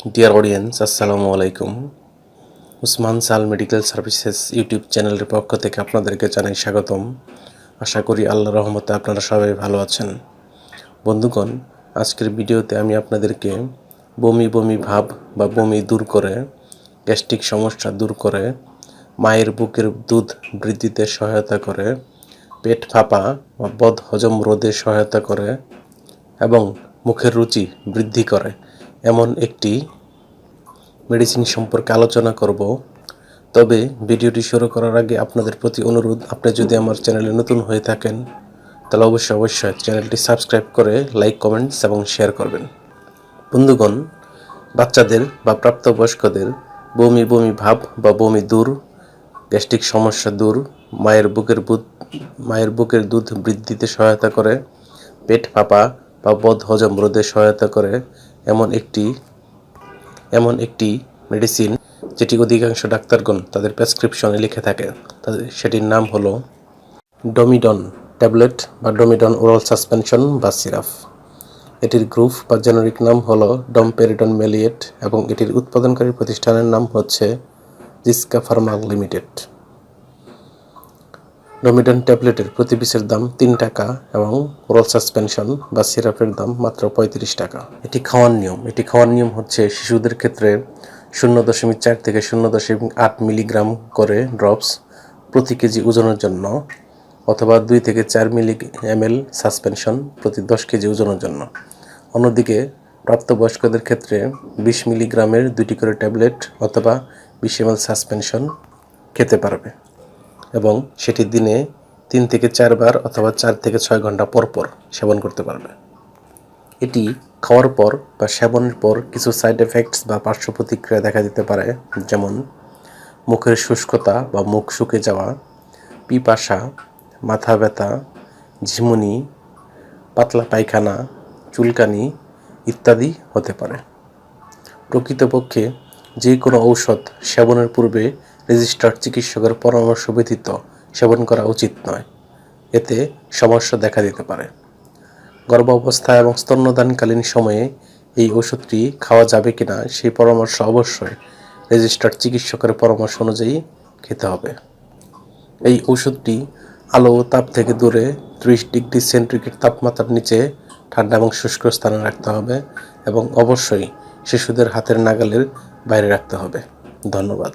Dear audience, আসসালামু আলাইকুম। উসমান সাল মেডিকেল সার্ভিসেস ইউটিউব চ্যানেলের পক্ষ থেকে আপনাদেরকে জানাই স্বাগতম। আশা করি আল্লাহর রহমতে আপনারা সবাই ভালো আছেন। বন্ধুগণ, আজকের ভিডিওতে আমি আপনাদেরকে বমি বমি ভাব বা বমি দূর করে, গ্যাস্ট্রিক সমস্যা দূর করে, মায়ের বুকের দুধ বৃদ্ধিতে সহায়তা করে, পেট ফাঁপা বা বদ হজম রোধে সহায়তা করে এবং মুখের রুচি বৃদ্ধি করে এমন একটি মেডিসিন সম্পর্কে আলোচনা করব। তবে ভিডিওটি শুরু করার আগে আপনাদের প্রতি অনুরোধ, আপনি যদি আমার চ্যানেলে নতুন হয়ে থাকেন তাহলে অবশ্যই চ্যানেলটি সাবস্ক্রাইব করে লাইক, কমেন্টস এবং শেয়ার করবেন। বন্ধুগণ, বাচ্চাদের বা প্রাপ্তবয়স্কদের বমি বমি ভাব বা বমি দূর, গ্যাস্ট্রিক সমস্যা দূর, মায়ের বুকের দুধ বৃদ্ধিতে সহায়তা করে, পেট ফাঁপা বা বদ হজম রোধে সহায়তা করে এমন একটি মেডিসিন যেটি অধিকাংশ ডাক্তারগণ তাদের প্রেসক্রিপশনে লিখে থাকে। সেটির নাম হলো ডোমিডন ট্যাবলেট বা ডোমিডন ওরাল সাসপেনশন বা সিরাপ। এটির গ্রুপ বা জেনেরিক নাম হলো ডমপেরিডন মেলিয়েট এবং এটির উৎপাদনকারী প্রতিষ্ঠানের নাম হচ্ছে জিস্কা ফার্মা লিমিটেড। ডোমিডন ট্যাবলেটের প্রতি পিসের দাম 3 টাকা এবং ওরাল সাসপেনশন বা সিরাপের দাম মাত্র 35 টাকা। এটি খাওয়ার নিয়ম হচ্ছে শিশুদের ক্ষেত্রে 0.4 থেকে 0.8 মিলিগ্রাম করে ড্রপস প্রতি কেজি ওজনের জন্য, অথবা 2 থেকে 4 ml সাসপেনশন প্রতি 10 কেজি ওজনের জন্য। অন্যদিকে প্রাপ্তবয়স্কদের ক্ষেত্রে 20 মিলিগ্রামের 2টি করে ট্যাবলেট অথবা 20 ml সাসপেনশন খেতে পারবে এবং সেটি দিনে 3 থেকে 4 বার অথবা 4 থেকে 6 ঘন্টা পর পর সেবন করতে পারবে। এটি খাওয়ার পর বা সেবনের পর কিছু সাইড এফেক্টস বা পার্শ্ব প্রতিক্রিয়া দেখা দিতে পারে, যেমন মুখের শুষ্কতা বা মুখ শুকে যাওয়া, পিপাসা, মাথা ব্যথা, ঝিমুনি, পাতলা পায়খানা, চুলকানি ইত্যাদি হতে পারে। প্রকৃতপক্ষে যে কোনো ঔষধ সেবনের পূর্বে রেজিস্টার্ড চিকিৎসকের পরামর্শ ব্যতীত সেবন করা উচিত নয়। এতে সমস্যা দেখা দিতে পারে। গর্ভাবস্থা এবং স্তন্যদানকালীন সময়ে এই ওষুধটি খাওয়া যাবে কিনা সেই পরামর্শ অবশ্যই রেজিস্টার্ড চিকিৎসকের পরামর্শ অনুযায়ী খেতে হবে। এই ওষুধটি আলো ও তাপ থেকে দূরে 30 ডিগ্রি সেন্টিগ্রেড তাপমাত্রার নিচে ঠান্ডা এবং শুষ্ক স্থানে রাখতে হবে এবং অবশ্যই শিশুদের হাতের নাগালের বাইরে রাখতে হবে। ধন্যবাদ।